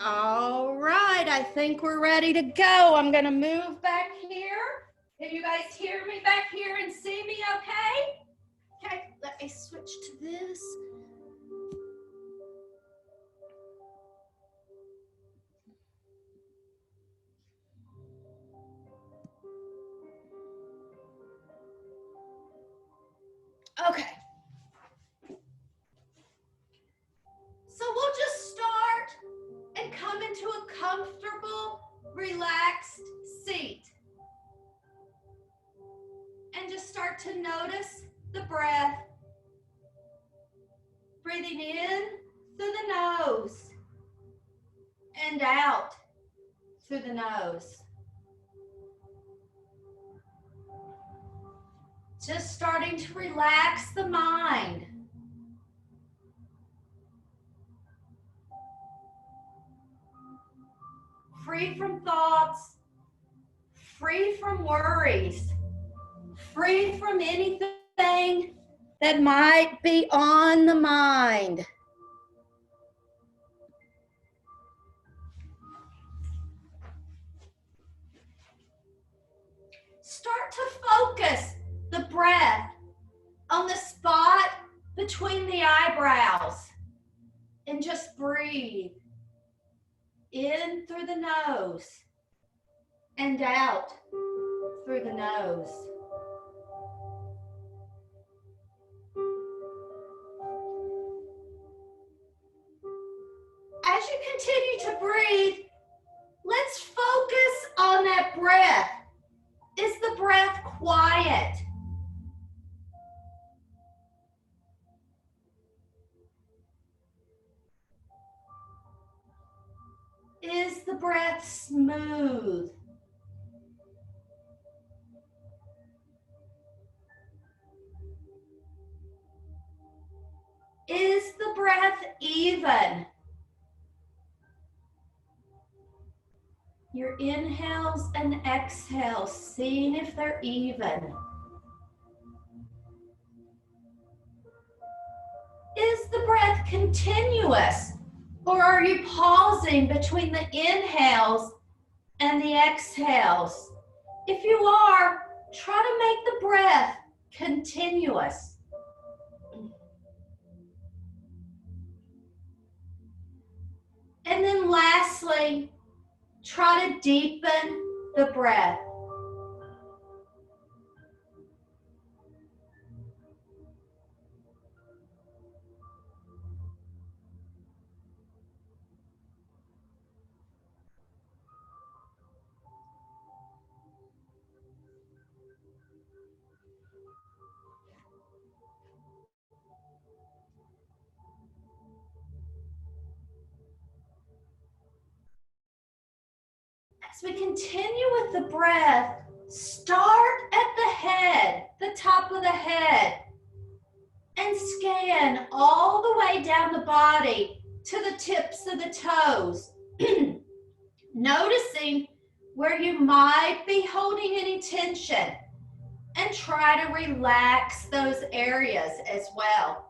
All right, I think we're ready to go. I'm gonna move back here. Can you guys hear me back here and see me okay? Okay, let me switch to this. Okay. So we'll just start and come into a comfortable, relaxed seat. And just start to notice the breath. Breathing in through the nose and out through the nose. Just starting to relax the mind. Free from thoughts, free from worries, free from anything that might be on the mind. Start to focus the breath on the spot between the eyebrows and just breathe in through the nose and out through the nose. As you continue to breathe, let's focus on that breath. Is the breath quiet? Is the breath smooth? Is the breath even? Your inhales and exhales, seeing if they're even. Is the breath continuous, or are you pausing between the inhales and the exhales? If you are, try to make the breath continuous. And then lastly, try to deepen the breath. As we continue with the breath, start at the head, the top of the head, and scan all the way down the body to the tips of the toes. Noticing where you might be holding any tension, and try to relax those areas as well.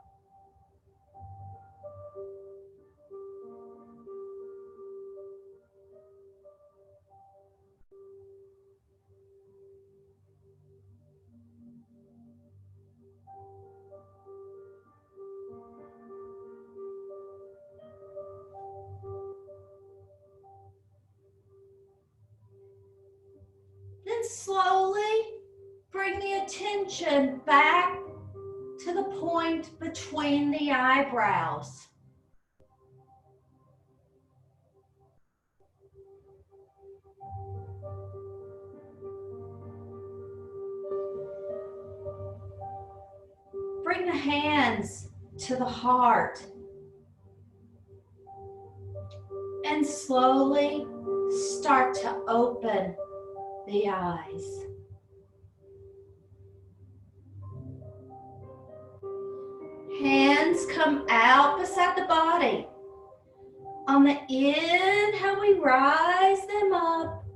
Then slowly bring the attention back to the point between the eyebrows. Bring the hands to the heart. And slowly start to open the eyes. Hands come out beside the body. On the inhale, we rise them up.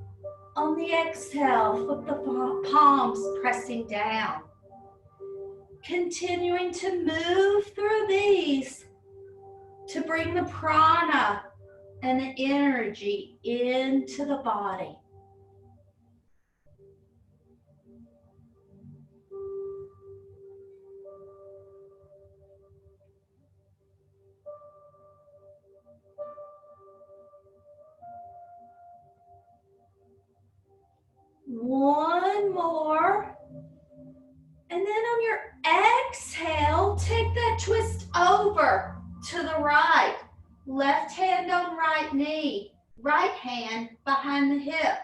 On the exhale, flip the palms pressing down. Continuing to move through these to bring the prana and the energy into the body. One more. And then on your exhale, take that twist over to the right. Left hand on right knee, right hand behind the hip.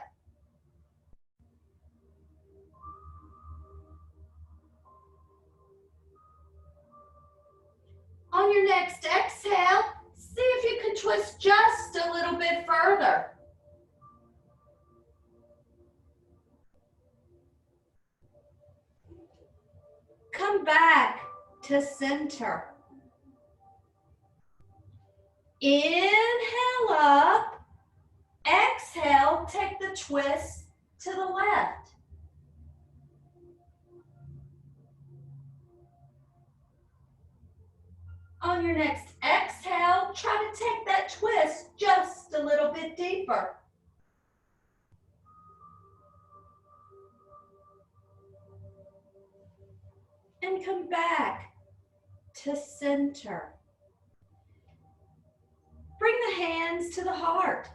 On your next exhale, see if you can twist just a little bit further. Come back to center. Inhale up. Exhale, take the twist to the left. On your next exhale, try to take that twist just a little bit deeper. And come back to center. Bring the hands to the heart.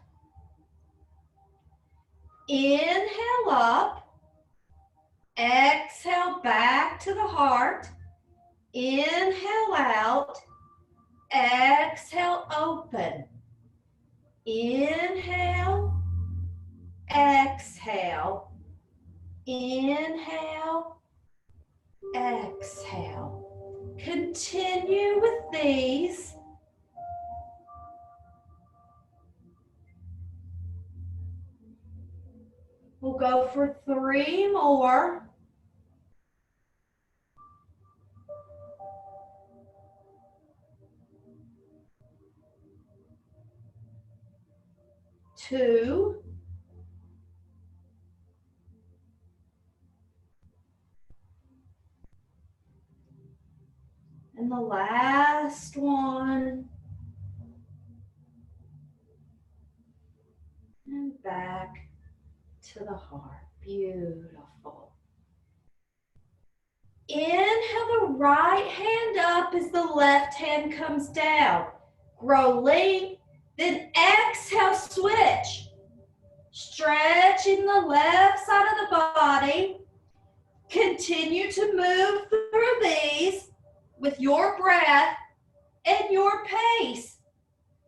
Inhale up. Exhale back to the heart. Inhale out. Exhale open. Inhale. Exhale. Inhale. Exhale. Continue with these. We'll go for 3 more. Two. And the last one. And back to the heart. Beautiful. Inhale the right hand up as the left hand comes down. Grow lean. Then exhale, switch. Stretching the left side of the body. Continue to move through these with your breath and your pace.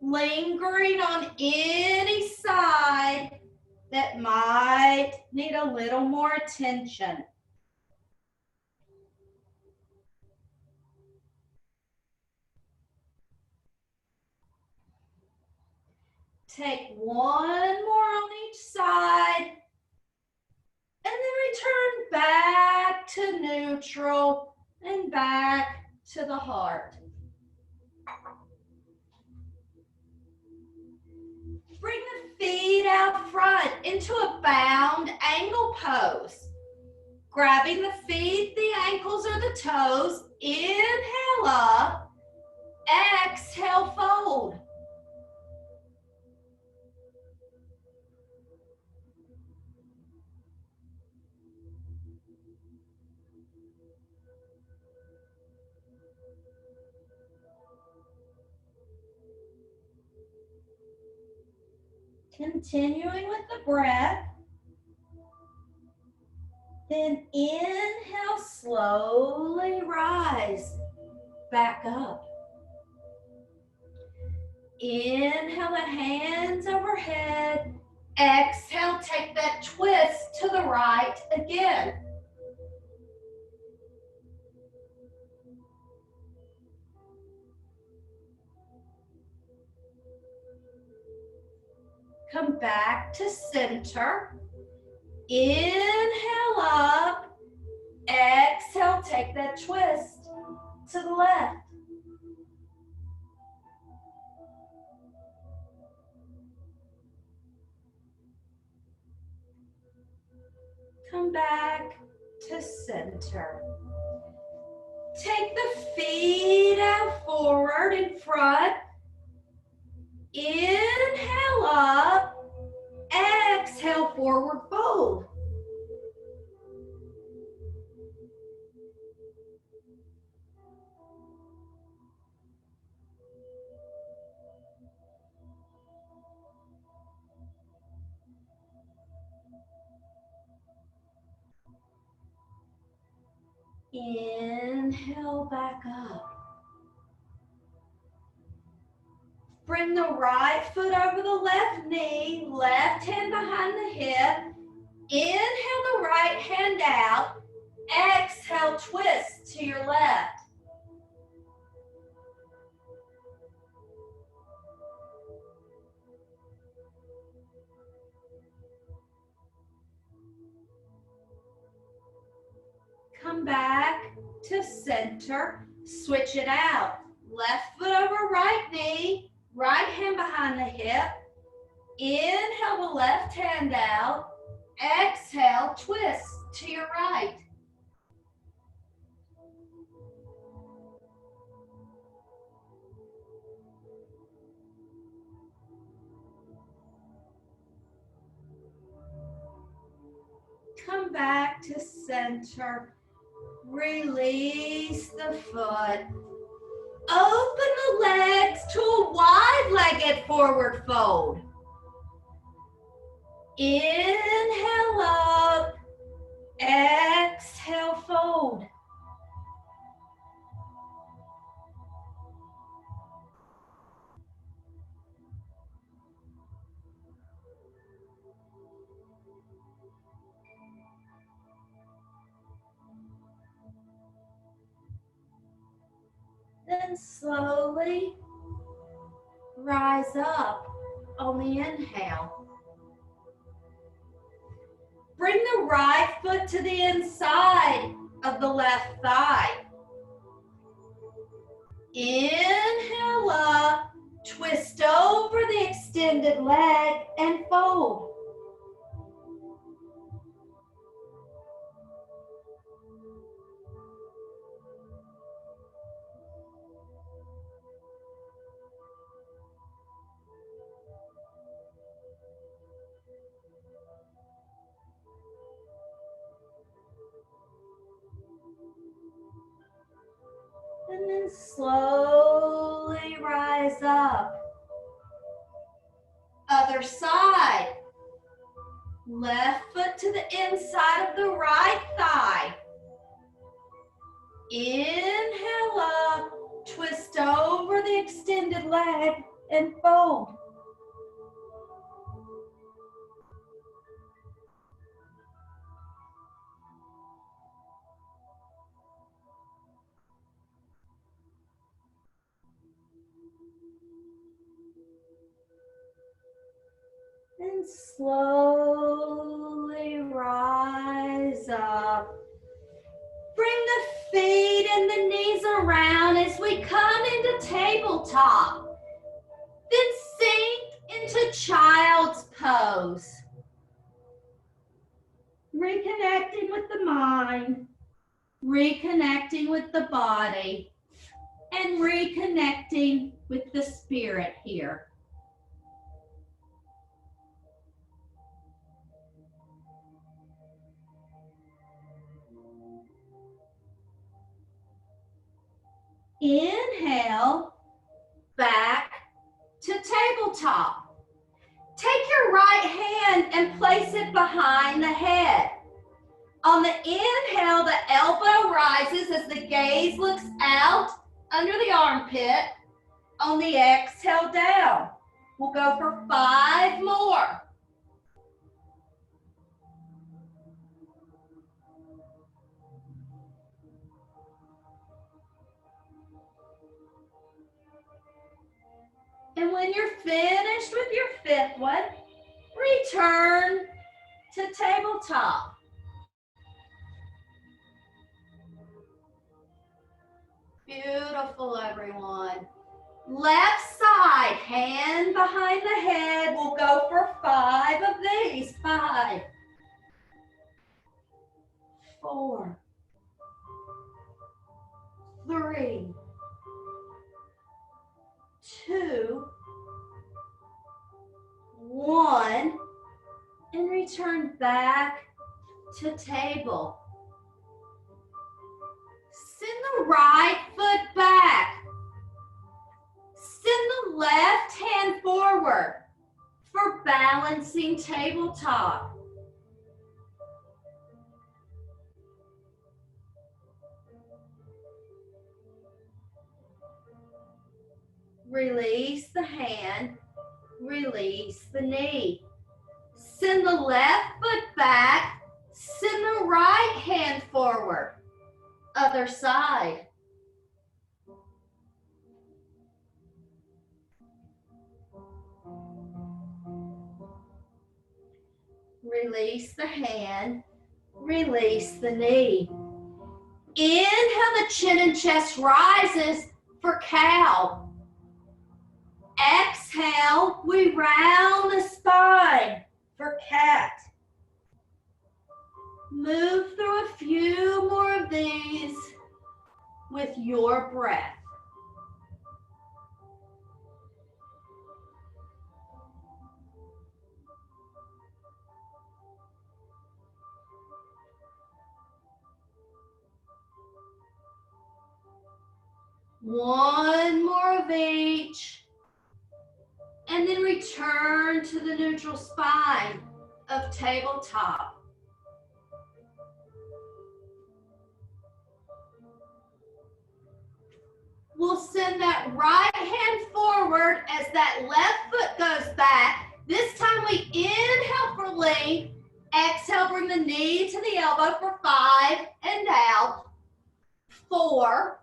Lingering on any side that might need a little more attention. Take one more on each side, and then return back to neutral and back to the heart. Bring the feet out front into a bound angle pose. Grabbing the feet, the ankles, or the toes. Inhale up. Exhale, fold. Continuing with the breath. Then inhale, slowly rise back up. Inhale the hands overhead. Exhale, take that twist to the right again. Come back to center. Inhale up. Exhale, take that twist to the left. Come back to center. Take the feet out forward in front. Inhale forward fold. Inhale back up. Bring the right foot over the left knee, left hand behind the hip. Inhale the right hand out. Exhale, twist to your left. Come back to center. Switch it out. Left foot over right knee, right hand behind the hip. Inhale the left hand out. Exhale, twist to your right. Come back to center. Release the foot. Open the legs to a wide-legged forward fold. Inhale up. Exhale, fold. Then slowly rise up on the inhale. Bring the right foot to the inside of the left thigh. Inhale up, twist over the extended leg and fold. And then slowly rise up. Other side. Left foot to the inside of the right thigh. Inhale up, twist over the extended leg and fold. And slowly rise up. Bring the feet and the knees around as we come into tabletop. Then sink into child's pose. Reconnecting with the mind, reconnecting with the body, and reconnecting with the spirit here. Inhale, back to tabletop. Take your right hand and place it behind the head. On the inhale, the elbow rises as the gaze looks out under the armpit. On the exhale, down. We'll go for 5 more. And when you're finished with your 5th one, return to tabletop. Beautiful, everyone. Left side, hand behind the head. We'll go for 5 of these. 5, 4, 3, 2, 1, and return. turn back to table. Send the right foot back. Send the left hand forward for balancing tabletop. Release the hand, release the knee. Send the left foot back, send the right hand forward. Other side. Release the hand, release the knee. Inhale, the chin and chest rises for cow. Exhale, we round the spine for cat. Move through a few more of these with your breath. One more of each. And then return to the neutral spine of tabletop. We'll send that right hand forward as that left foot goes back. This time we inhale for length. Exhale, bring the knee to the elbow for 5 and out. 4,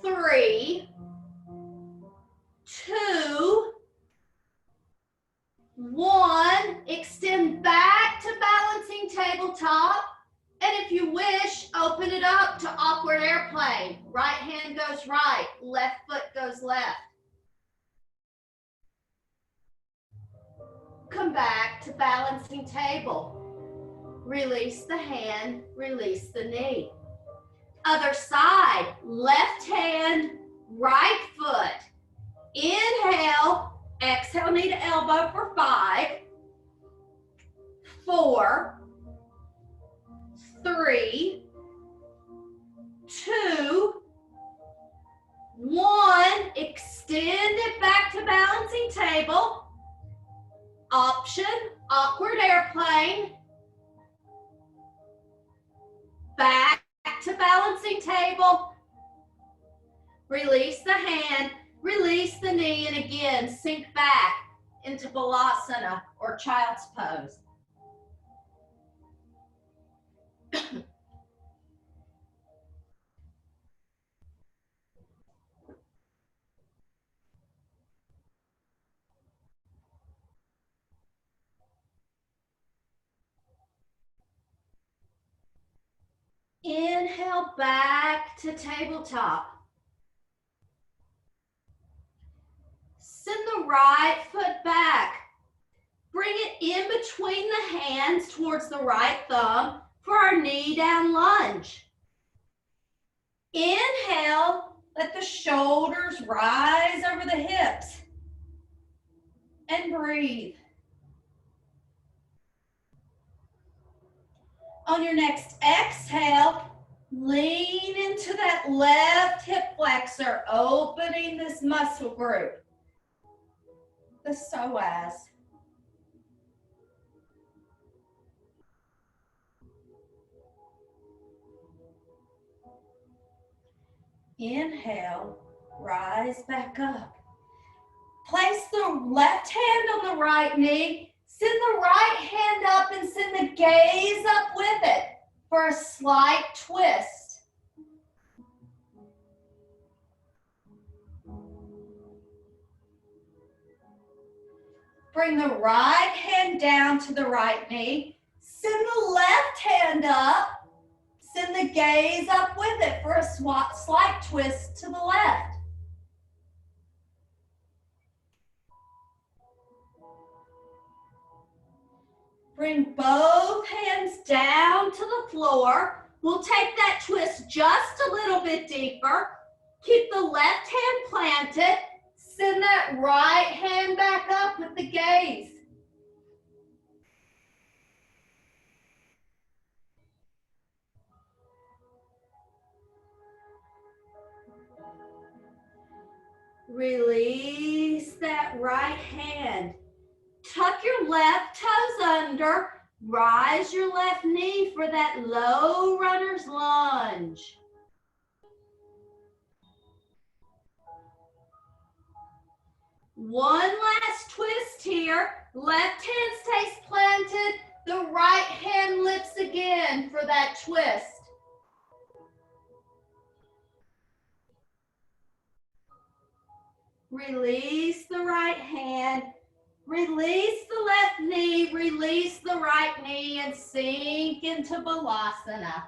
3, 2, 1. Extend back to balancing tabletop. And if you wish, open it up to awkward airplane. Right hand goes right, left foot goes left. Come back to balancing table. Release the hand, release the knee. Other side, left hand, right foot. Inhale, exhale, knee to elbow for 5, 4, 3, 2, 1. Extend it back to balancing table. Option, awkward airplane. Back to balancing table. Release the hand, release the knee, and again, sink back into Balasana or Child's Pose. Inhale back to tabletop. Send the right foot back. Bring it in between the hands towards the right thumb for our knee down lunge. Inhale, let the shoulders rise over the hips. And breathe. On your next exhale, lean into that left hip flexor, opening this muscle group, the psoas. Inhale, rise back up. Place the left hand on the right knee. Send the right hand up and send the gaze up with it for a slight twist. Bring the right hand down to the right knee. Send the left hand up. Send the gaze up with it for a slight twist to the left. Bring both hands down to the floor. We'll take that twist just a little bit deeper. Keep the left hand planted. Send that right hand back up with the gaze. Release that right hand. Tuck your left toes under. Rise your left knee for that low runner's lunge. One last twist here. Left hand stays planted. The right hand lifts again for that twist. Release the right hand. Release the left knee. Release the right knee and sink into Balasana.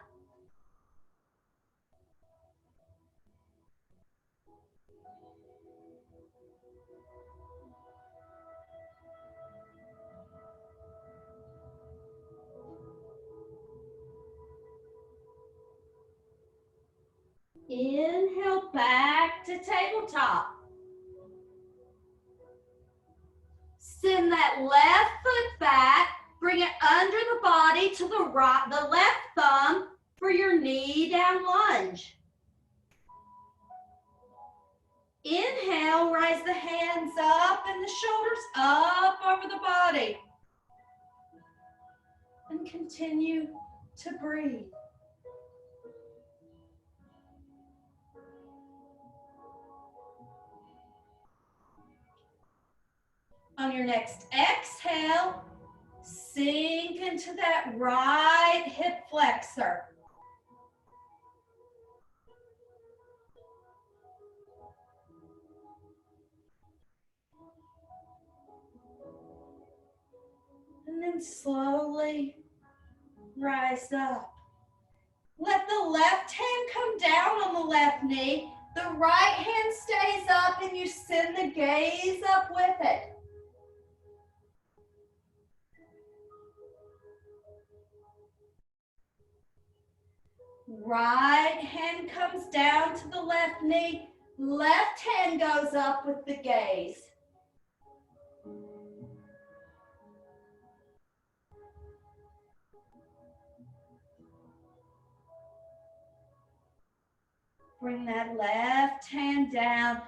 Inhale back to tabletop. Send that left foot back. Bring it under the body to the right, the left thumb for your knee down lunge. Inhale, rise the hands up and the shoulders up over the body. And continue to breathe. On your next exhale, sink into that right hip flexor. And then slowly rise up. Let the left hand come down on the left knee. The right hand stays up and you send the gaze up with it. Right hand comes down to the left knee. Left hand goes up with the gaze. Bring that left hand down.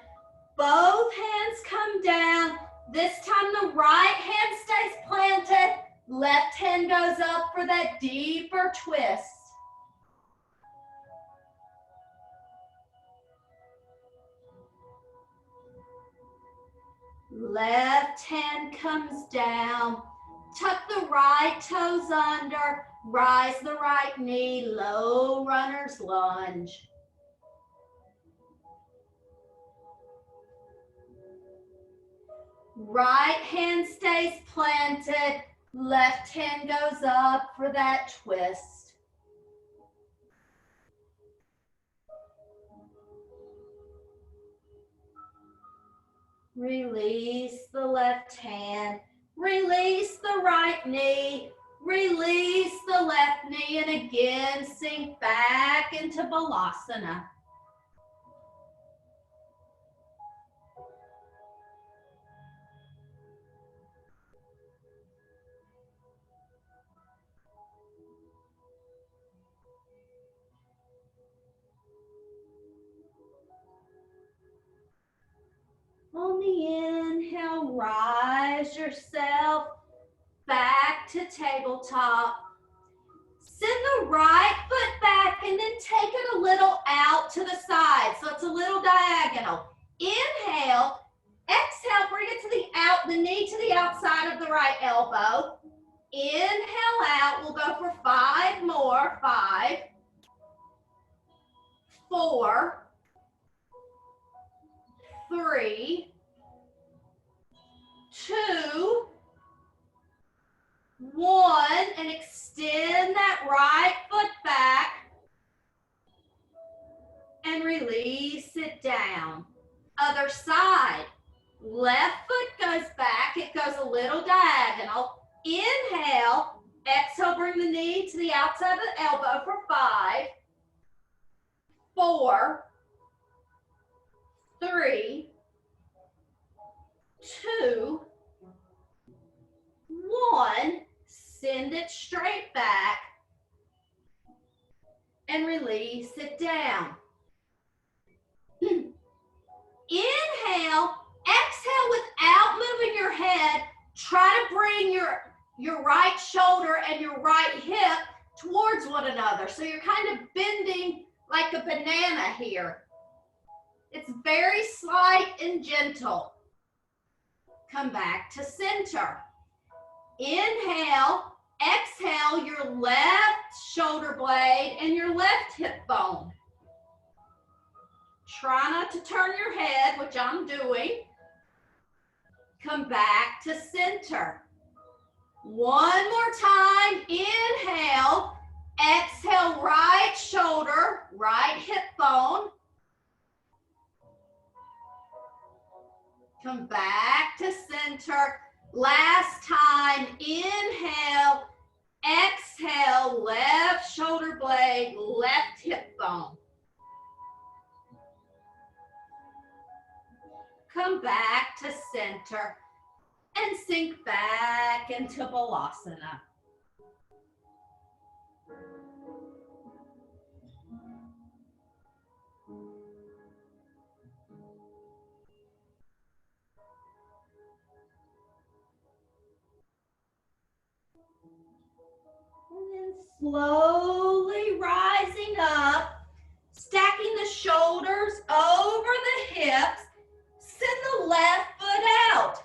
Both hands come down. This time the right hand stays planted. Left hand goes up for that deeper twist. Left hand comes down. Tuck the right toes under. Rise the right knee. Low runner's lunge. Right hand stays planted. Left hand goes up for that twist. Release the left hand. Release the right knee. Release the left knee and again sink back into Balasana. On the inhale, rise yourself back to tabletop. Send the right foot back and then take it a little out to the side. So it's a little diagonal. Inhale, exhale, bring it to the knee to the outside of the right elbow. Inhale out, we'll go for 5 more. 5, 4, 3, 2, 1, and extend that right foot back and release it down. Other side, left foot goes back, it goes a little diagonal. Inhale, exhale, bring the knee to the outside of the elbow for 5, 4, 3, 2, 1. Send it straight back and release it down. Inhale, exhale without moving your head. Try to bring your right shoulder and your right hip towards one another. So you're kind of bending like a banana here. It's very slight and gentle. Come back to center. Inhale, exhale your left shoulder blade and your left hip bone. Try not to turn your head, which I'm doing. Come back to center. One more time. Inhale, exhale right shoulder, right hip bone. Come back to center. Last time, inhale, exhale, left shoulder blade, left hip bone. Come back to center and sink back into Balasana. And then slowly rising up, stacking the shoulders over the hips. Send the left foot out.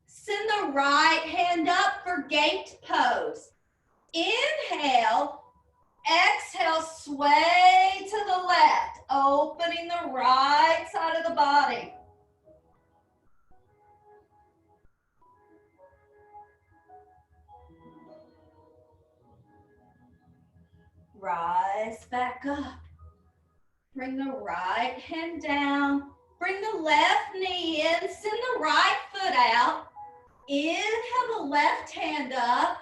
Send the right hand up for gate pose. Inhale, exhale, sway to the left, opening the right side of the body. Rise back up. Bring the right hand down. Bring the left knee in. Send the right foot out. Inhale the left hand up.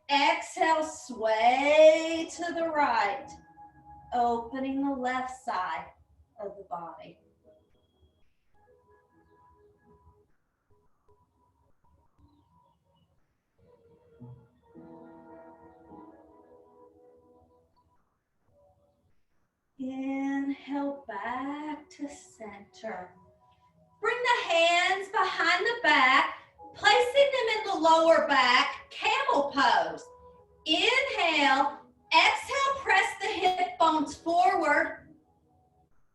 Exhale, sway to the right. Opening the left side of the body. Inhale back to center. Bring the hands behind the back, placing them in the lower back, camel pose. Inhale, exhale, press the hip bones forward,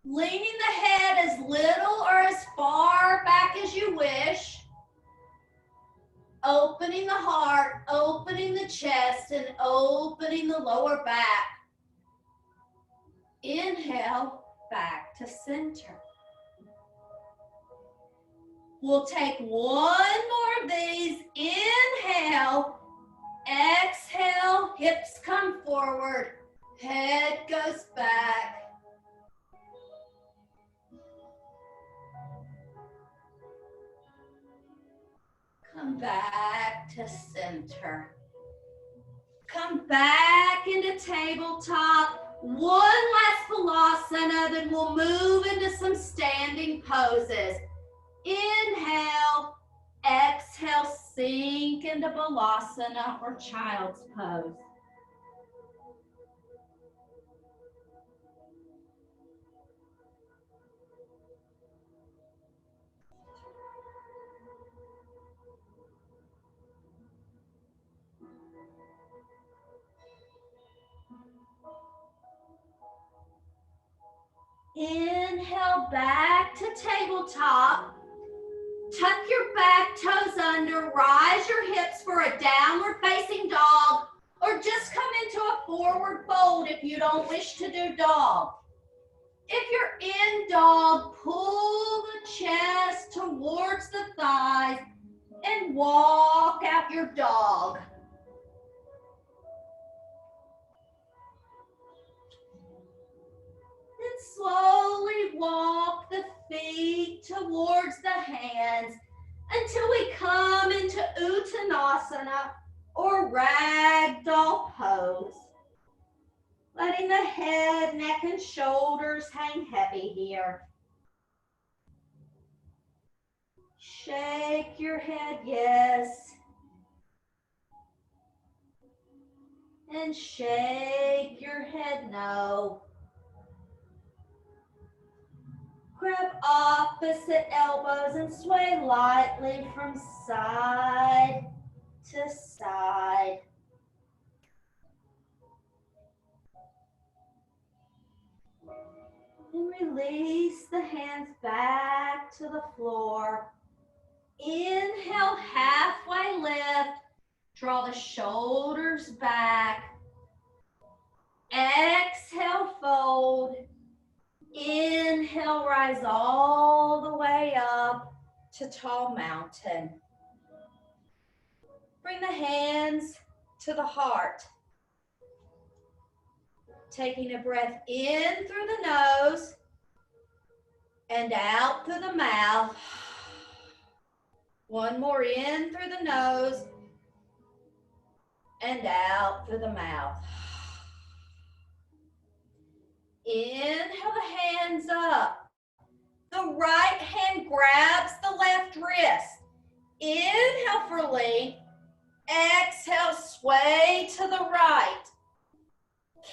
leaning the head as little or as far back as you wish. Opening the heart, opening the chest, and opening the lower back. Inhale, back to center. We'll take one more of these. Inhale, exhale, hips come forward, head goes back. Come back to center. Come back into tabletop. One last Balasana, then we'll move into some standing poses. Inhale, exhale, sink into Balasana or child's pose. Inhale back to tabletop. Tuck your back toes under, rise your hips for a downward facing dog, or just come into a forward fold if you don't wish to do dog. If you're in dog, pull the chest towards the thighs and walk out your dog. Then slowly walk the feet towards the hands until we come into Uttanasana or ragdoll pose. Letting the head, neck, and shoulders hang heavy here. Shake your head, yes. And shake your head, no. Grab opposite elbows and sway lightly from side to side. And release the hands back to the floor. Inhale, halfway lift. Draw the shoulders back. Exhale, fold. Inhale, rise all the way up to tall mountain. Bring the hands to the heart. Taking a breath in through the nose and out through the mouth. One more in through the nose and out through the mouth. Inhale the hands up. The right hand grabs the left wrist. Inhale for length. Exhale, sway to the right.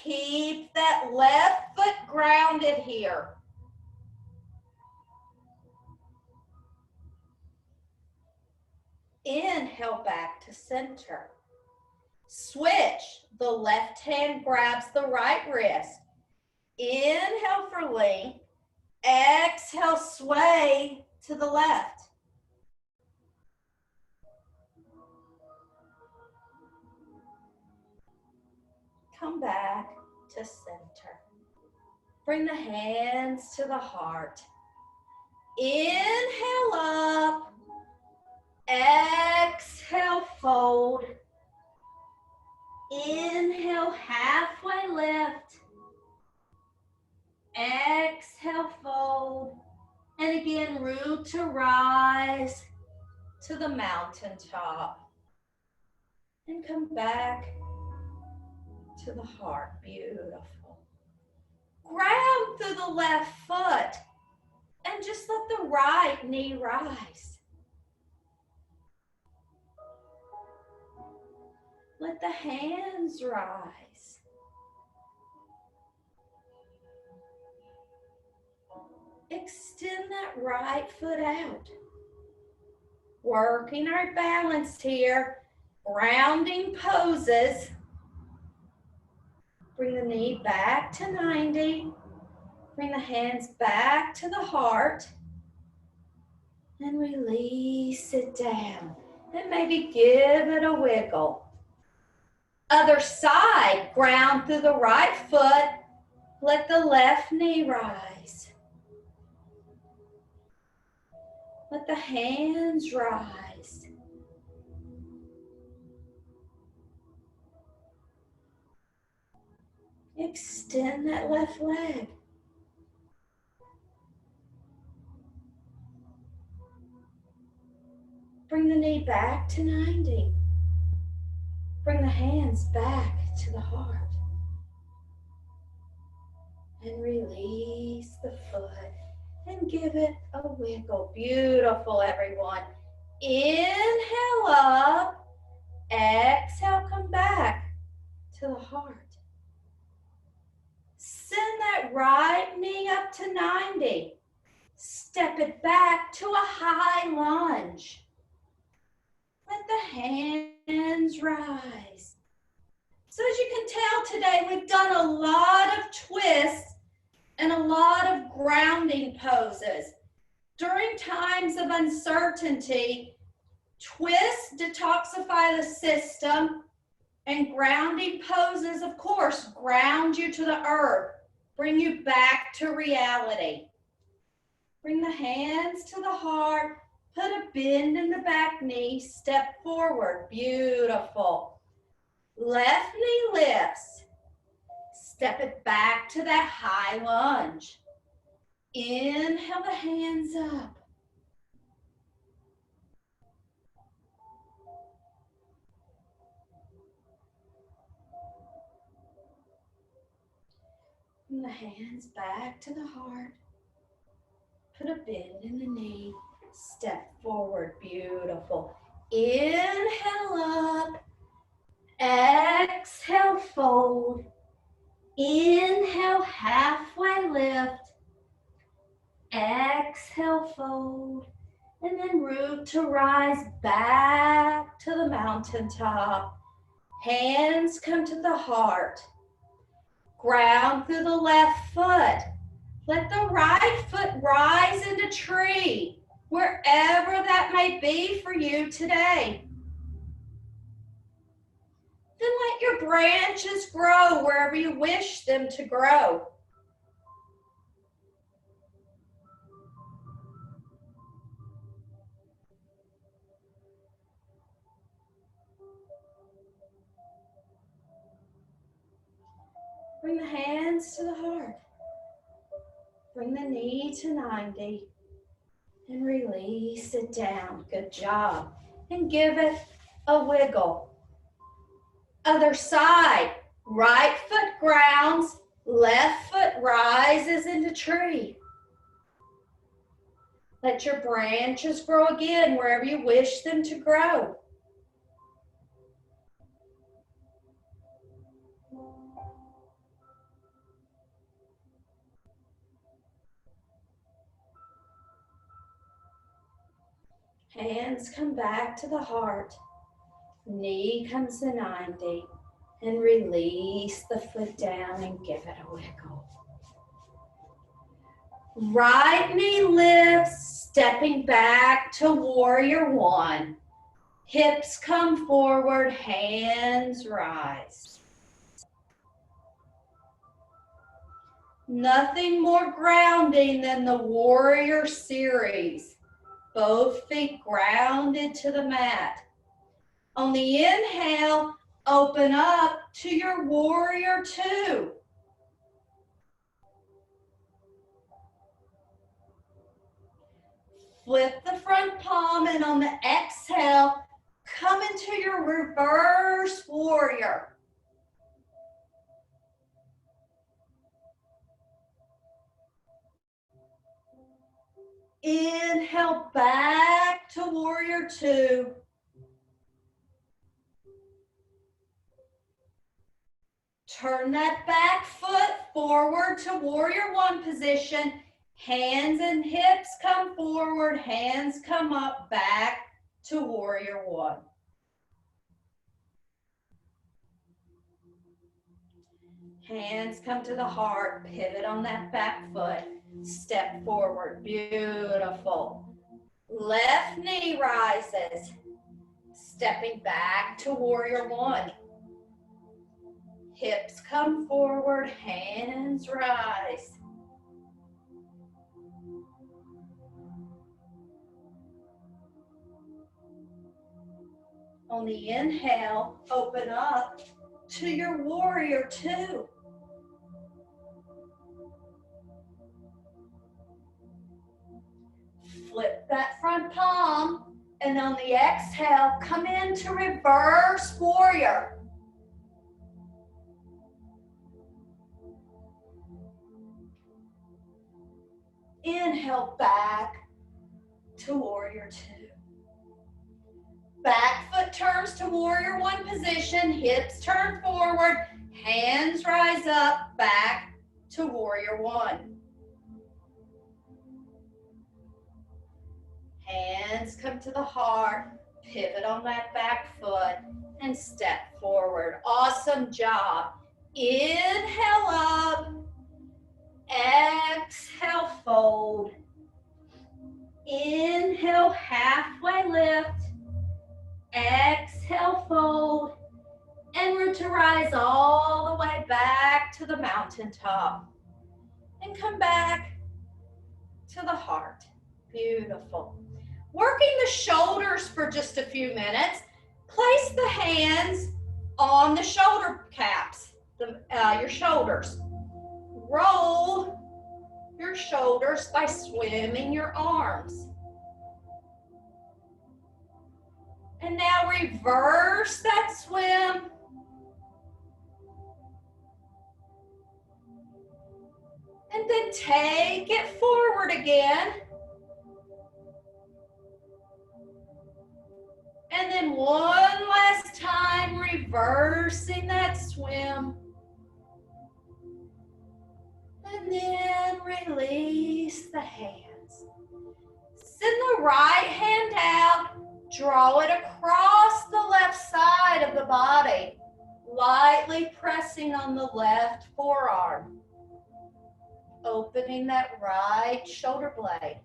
Keep that left foot grounded here. Inhale back to center. Switch. The left hand grabs the right wrist. Inhale for length. Exhale, sway to the left. Come back to center. Bring the hands to the heart. Inhale up. Exhale, fold. Inhale, halfway lift. Exhale, fold. And again, root to rise to the mountaintop. And come back to the heart. Beautiful. Ground through the left foot and just let the right knee rise. Let the hands rise. Extend that right foot out. Working our balance here. Grounding poses. Bring the knee back to 90. Bring the hands back to the heart. And release it down. And maybe give it a wiggle. Other side, ground through the right foot. Let the left knee rise. Let the hands rise. Extend that left leg. Bring the knee back to 90. Bring the hands back to the heart. And release the foot and give it a wiggle. Beautiful, everyone. Inhale up. Exhale, come back to the heart. Send that right knee up to 90. Step it back to a high lunge. Let the hands rise. So as you can tell today, we've done a lot of twists and a lot of grounding poses. During times of uncertainty, twists detoxify the system, and grounding poses, of course, ground you to the earth, bring you back to reality. Bring the hands to the heart, put a bend in the back knee, step forward, beautiful. Left knee lifts, step it back to that high lunge. Inhale the hands up. Bring the hands back to the heart. Put a bend in the knee. Step forward. Beautiful. Inhale up. Exhale, fold. Inhale, halfway lift. Exhale, fold. And then root to rise back to the mountaintop. Hands come to the heart. Ground through the left foot. Let the right foot rise into tree, wherever that may be for you today. Then let your branches grow wherever you wish them to grow. Bring the hands to the heart. Bring the knee to 90 and release it down. Good job. And give it a wiggle. Other side. Right foot grounds, left foot rises into tree. Let your branches grow again wherever you wish them to grow. Hands come back to the heart. Knee comes to 90. And release the foot down and give it a wiggle. Right knee lifts, stepping back to warrior one. Hips come forward, hands rise. Nothing more grounding than the warrior series. Both feet grounded to the mat. On the inhale, open up to your warrior two. Flip the front palm, and on the exhale, come into your reverse warrior. Inhale back to warrior two. Turn that back foot forward to warrior one position. Hands and hips come forward, hands come up, back to warrior one. Hands come to the heart, pivot on that back foot, step forward, beautiful. Left knee rises, stepping back to warrior one. Hips come forward, hands rise. On the inhale, open up to your warrior two. Flip that front palm, and on the exhale, come into reverse warrior. Inhale back to warrior two. Back foot turns to warrior one position, hips turn forward, hands rise up, back to warrior one. Hands come to the heart, pivot on that back foot, and step forward. Awesome job. Inhale up, exhale fold. Inhale halfway lift, exhale fold, and root to rise all the way back to the mountaintop. And come back to the heart. Beautiful. Working the shoulders for just a few minutes. Place the hands on the shoulder caps, your shoulders. Roll your shoulders by swimming your arms. And now reverse that swim. And then take it forward again. And then one last time, reversing that swim. And then release the hands. Send the right hand out. Draw it across the left side of the body, lightly pressing on the left forearm. Opening that right shoulder blade.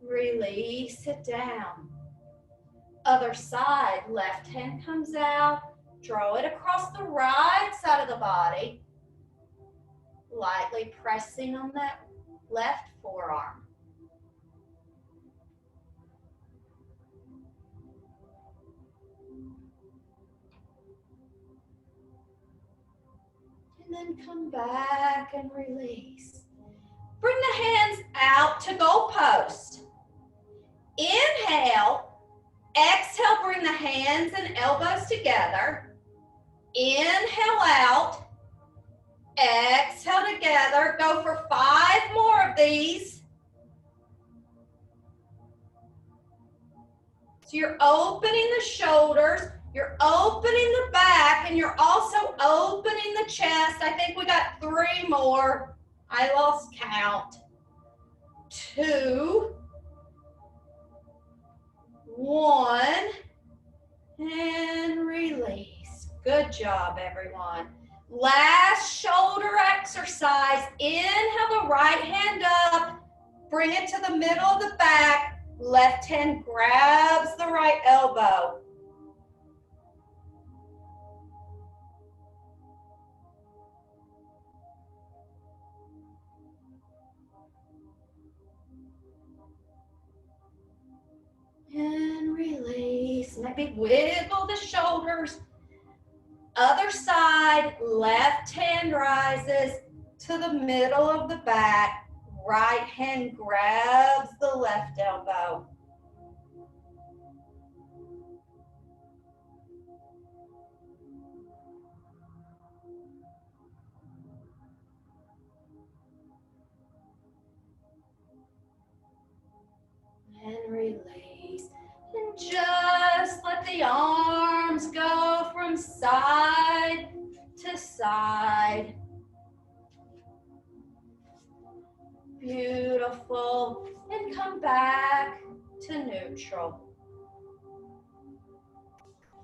Release it down. Other side, left hand comes out. Draw it across the right side of the body, lightly pressing on that left forearm. And then come back and release. Bring the hands out to goalpost. Inhale, exhale, bring the hands and elbows together. Inhale out, exhale together. Go for 5 more of these. So you're opening the shoulders, you're opening the back, and you're also opening the chest. I think we got 3 more. I lost count. 2, 1, and release. Good job, everyone. Last shoulder exercise. Inhale the right hand up, bring it to the middle of the back. Left hand grabs the right elbow. And release. Maybe wiggle the shoulders. Other side, left hand rises to the middle of the back. Right hand grabs the left elbow. And release. And just let the arms go from side to side. Beautiful. And come back to neutral.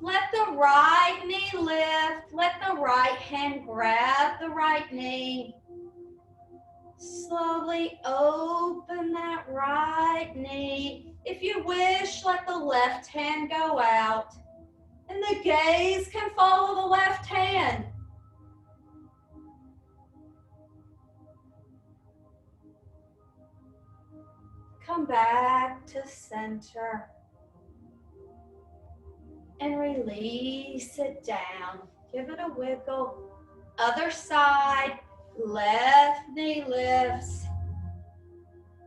Let the right knee lift. Let the right hand grab the right knee. Slowly open that right knee. If you wish, let the left hand go out. And the gaze can follow the left hand. Come back to center. And release it down. Give it a wiggle. Other side, left knee lifts.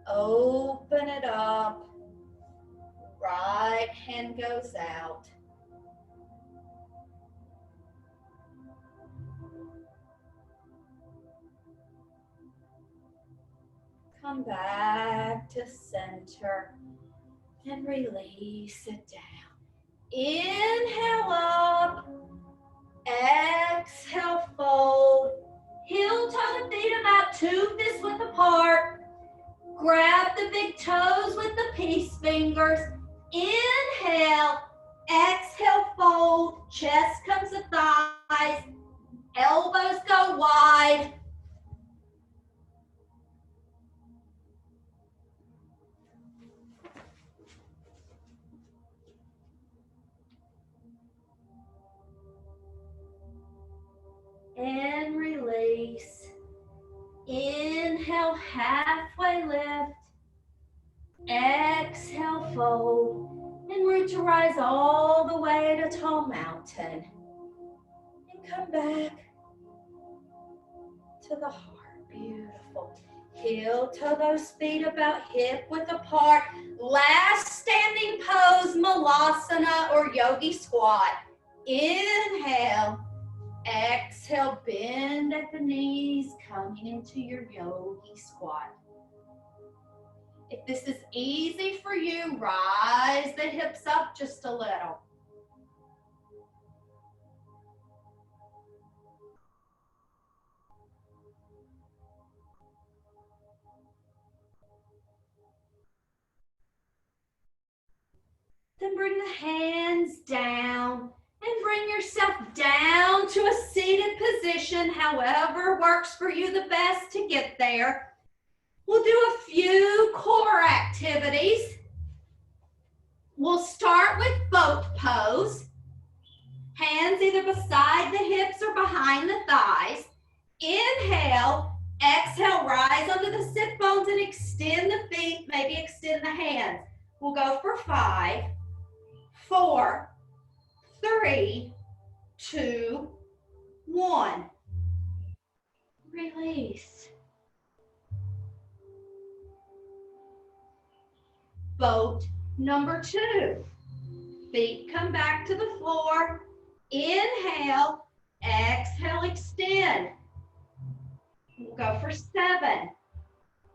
Open it up. Right hand goes out. Come back to center and release it down. Inhale up, exhale fold. Heel toe to feet about 2 fists width apart. Grab the big toes with the peace fingers. Inhale, exhale fold. Chest comes to thighs. Elbows go wide. And release. Inhale, halfway lift. Exhale, fold. And root to rise all the way to tall mountain. And come back to the heart. Beautiful. Heel toe those feet about hip width apart. Last standing pose, Malasana or Yogi squat. Inhale. Exhale, bend at the knees, coming into your yogi squat. If this is easy for you, rise the hips up just a little. bring the hands down and bring yourself down to a seated position, however works for you the best to get there. We'll do a few core activities. We'll start with boat pose. Hands either beside the hips or behind the thighs. Inhale, exhale, rise onto the sit bones and extend the feet, maybe extend the hands. We'll go for 5, 4, 3, 2, 1. Release. Boat number 2. Feet come back to the floor. Inhale, exhale, extend. We'll go for 7,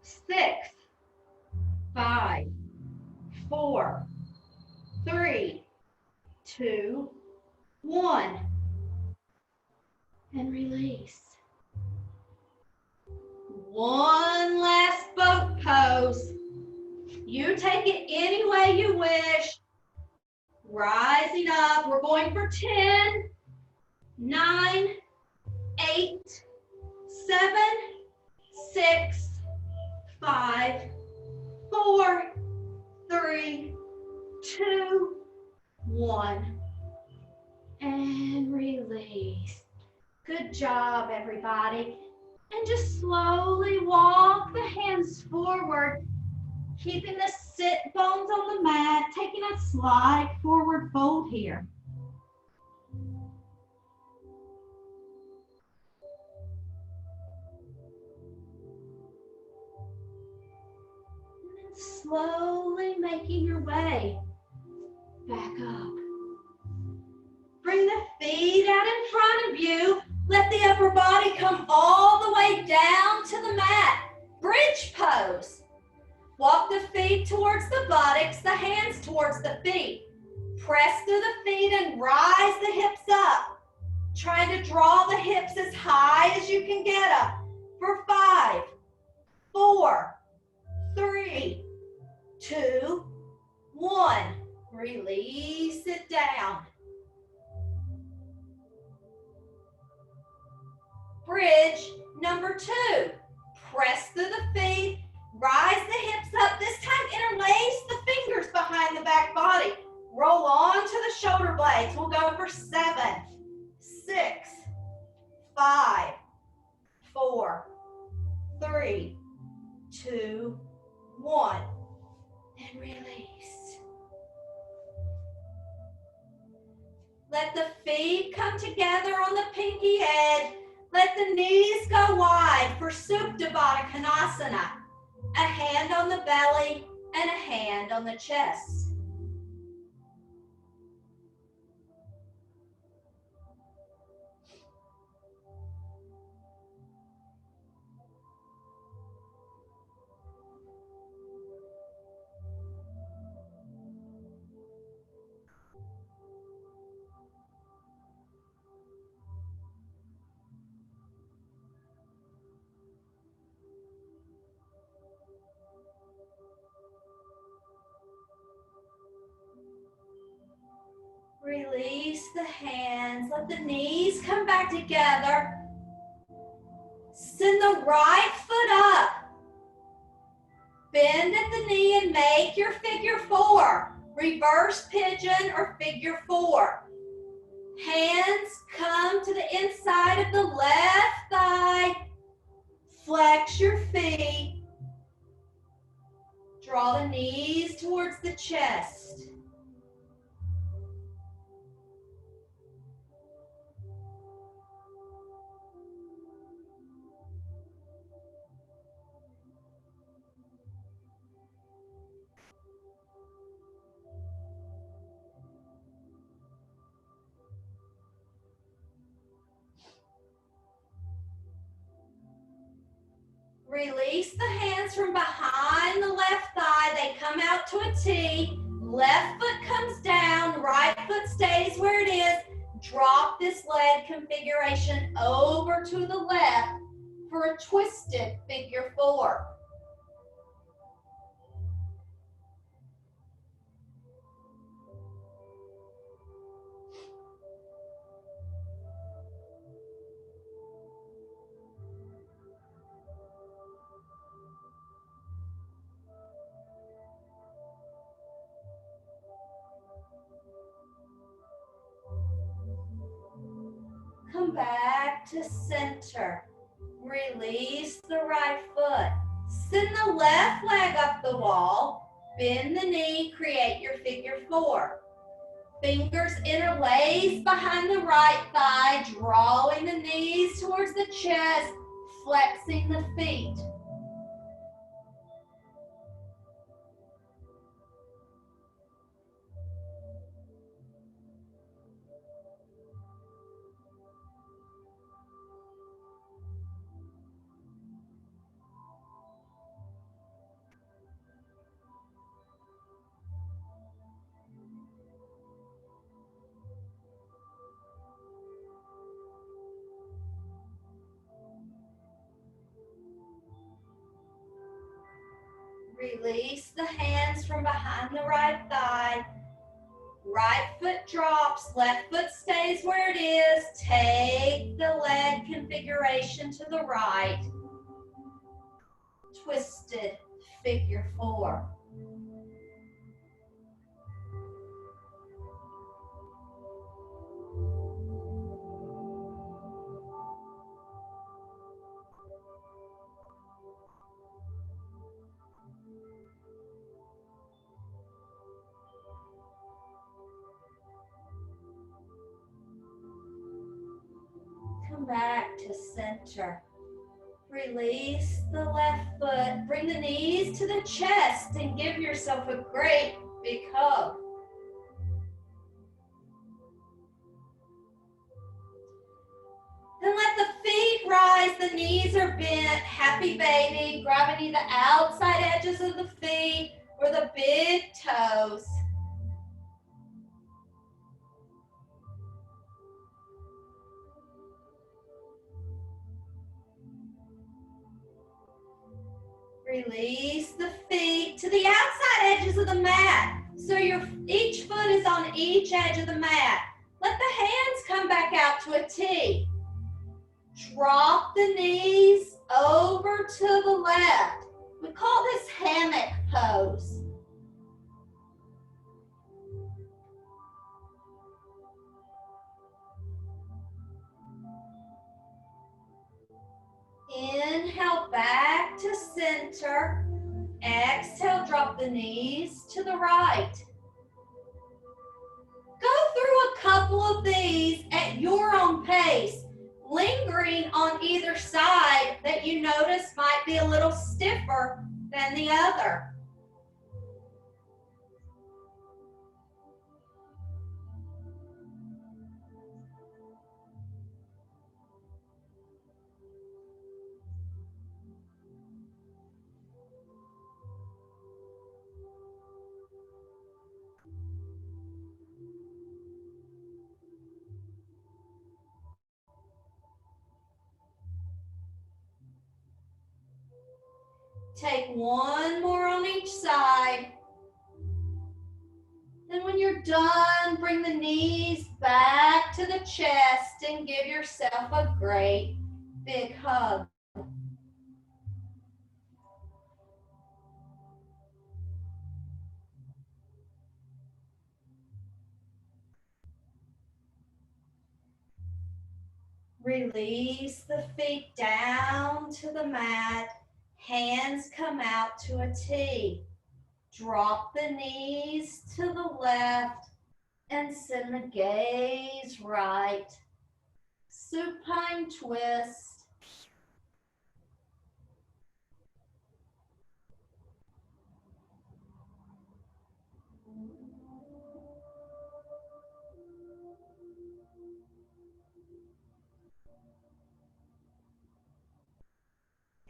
6, 5, 4, 3, 2, 1. And release. One last boat pose. You take it any way you wish. Rising up, we're going for 10, 9, 8, 7, 6, 5, 4, 3, 2, 1. And release. Good job, everybody. And just slowly walk the hands forward, keeping the sit bones on the mat, taking a slight forward fold here. And then slowly making your way back up. Bring the feet out in front of you. Let the upper body come all the way down to the mat. Bridge pose. Walk the feet towards the buttocks, the hands towards the feet. Press through the feet and rise the hips up. Try to draw the hips as high as you can get up. For 5, 4, 3, 2, 1. Release it down. Bridge number 2. Press through the feet, rise the hips up. This time interlace the fingers behind the back body. Roll on to the shoulder blades. We'll go for 7, 6, 5, 4, 3, 2, 1. And release. Let the feet come together on the pinky edge. Let the knees go wide for Supta Baddha Konasana. A hand on the belly and a hand on the chest. Release the hands. Let the knees come back together. Send the right foot up. Bend at the knee and make your figure 4. Reverse pigeon or figure 4. Hands come to the inside of the left thigh. Flex your feet. Draw the knees towards the chest. Release the hands from behind the left thigh. They come out to a T. Left foot comes down. Right foot stays where it is. Drop this leg configuration over to the left for a twisted figure 4. Come back to center. Release the right foot. Send the left leg up the wall. Bend the knee, create your figure four. Fingers interlace behind the right thigh, drawing the knees towards the chest, flexing the feet. Release the hands from behind the right thigh. Right foot drops, left foot stays where it is. Take the leg configuration to the right. Twisted figure four. Come back to center. Release the left foot. Bring the knees to the chest and give yourself a great big hug. Then let the feet rise. The knees are bent. Happy baby. Grab any of the outside edges of the feet or the big toes. Release the feet to the outside edges of the mat. So each foot is on each edge of the mat. Let the hands come back out to a T. Drop the knees over to the left. We call this hammock pose. Inhale back to center. Exhale, drop the knees to the right. Go through a couple of these at your own pace, lingering on either side that you notice might be a little stiffer than the other. Take one more on each side. Then when you're done, bring the knees back to the chest and give yourself a great big hug. Release the feet down to the mat. Hands come out to a T. Drop the knees to the left and send the gaze right. Supine twist.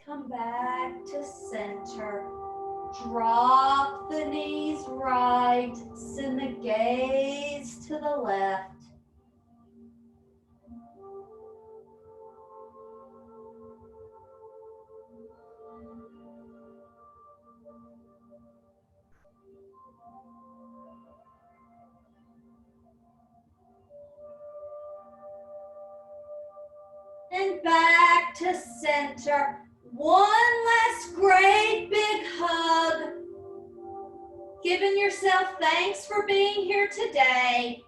Come back to center. Drop the knees right. Send the gaze to the left. And back to center. One last great big hug. Giving yourself thanks for being here today.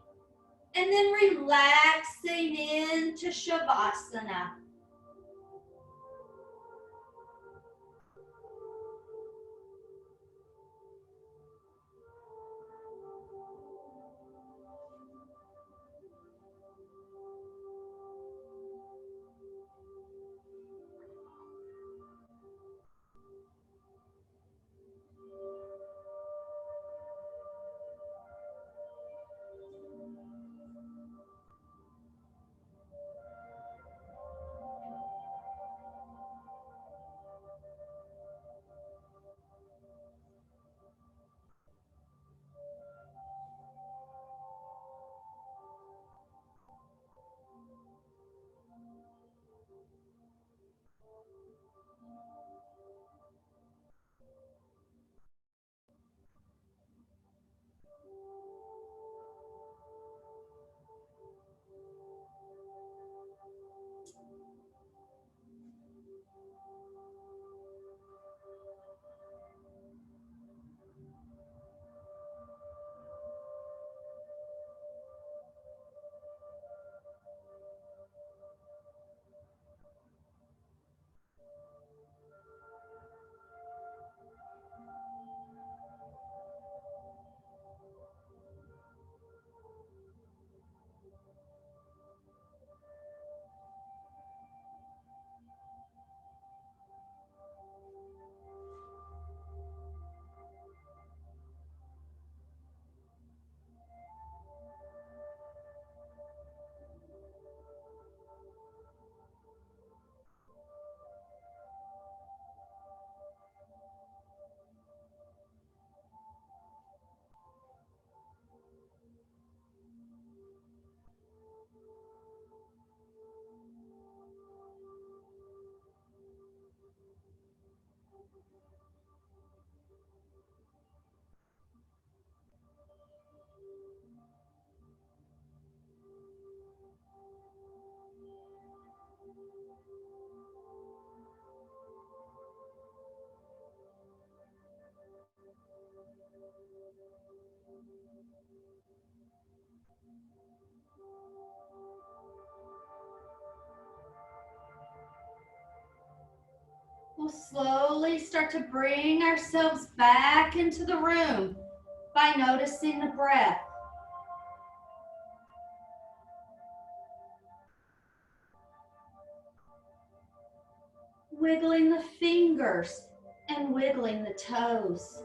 And then relaxing into Shavasana. We'll slowly start to bring ourselves back into the room by noticing the breath. Wiggling the fingers and wiggling the toes.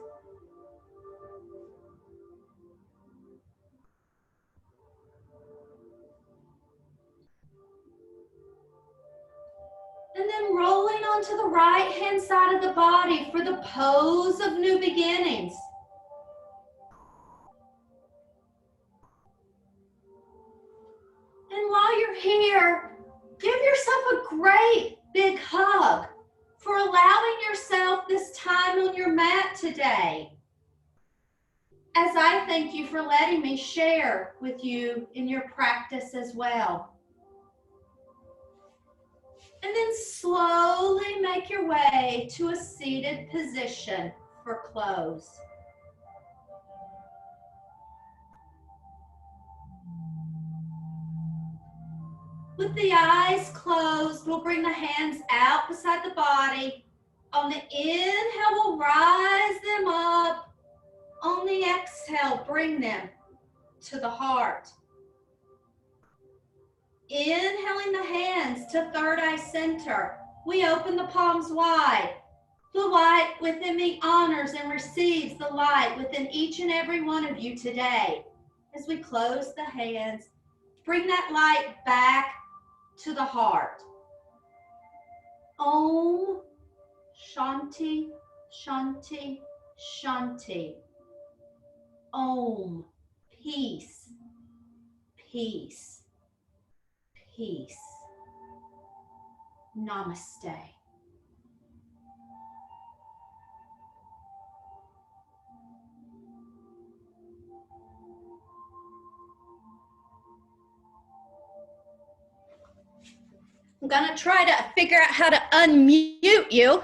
And then rolling onto the right hand side of the body for the pose of new beginnings. And while you're here, give yourself a great big hug for allowing yourself this time on your mat today. As I thank you for letting me share with you in your practice as well. And then slowly make your way to a seated position for close. With the eyes closed, we'll bring the hands out beside the body. On the inhale, we'll rise them up. On the exhale, bring them to the heart. Inhaling the hands to third eye center. We open the palms wide. The light within me honors and receives the light within each and every one of you today. As we close the hands, bring that light back to the heart. Om Shanti, Shanti, Shanti. Om, peace, peace, peace. Namaste. I'm gonna try to figure out how to unmute you.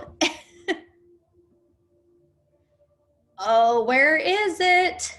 Oh, where is it?